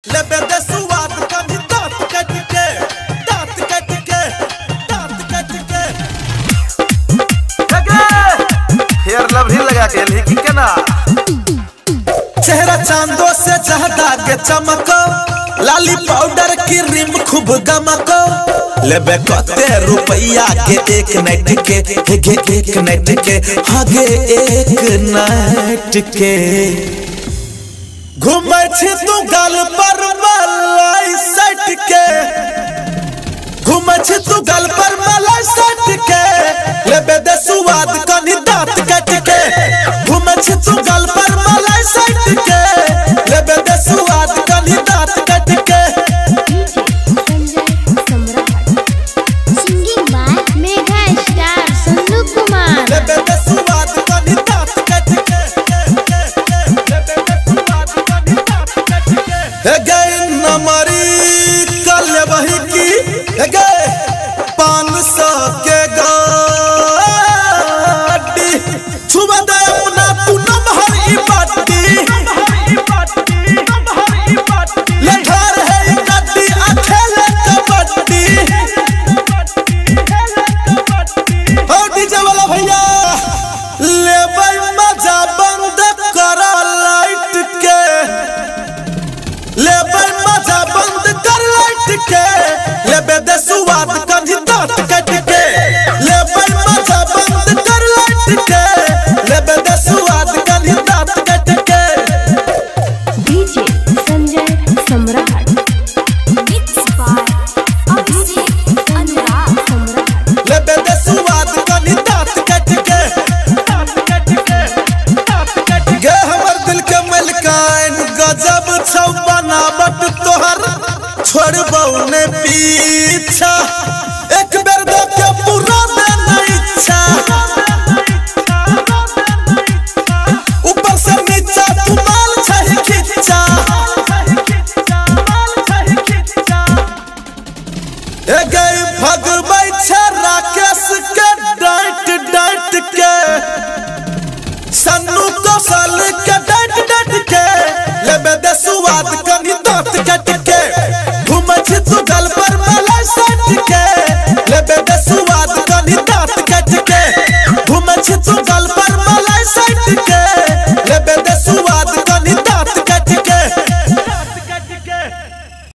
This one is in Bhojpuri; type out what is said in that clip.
लेबे दे सुवाद कभी दांत कट के दांत कट के दांत कट के फेयर लवली लगा के लिखी के ना चेहरा चांदो से ज्यादा के चमको लाली पाउडर की रिम खूब गमको लेबे कते रुपया के एक नाइट के एक नाइट के आगे एक नाइट के घूमे छी तू गाल पर मलाई सट के घूमे छी तू गाल पर मलाई सट के लेबे दे सुवाद कनी दांत कट के घूमे छी तू गाल पर मलाई सट के लेबे दे सुवाद कनी दांत कट के singing by mega star Sandu Kumar लेबे दे सुवाद कनी दांत कट के नमरी कल वही की 500 के गाड़ी छुबा दे अपना तू नमहर ई बाटी ले घर है ई गाड़ी अकेले कबड्डी ओ डीजे वाला भैया ले भाई मजा बंद करा लाइट के ले मजा बंद कर लाइट के लेबे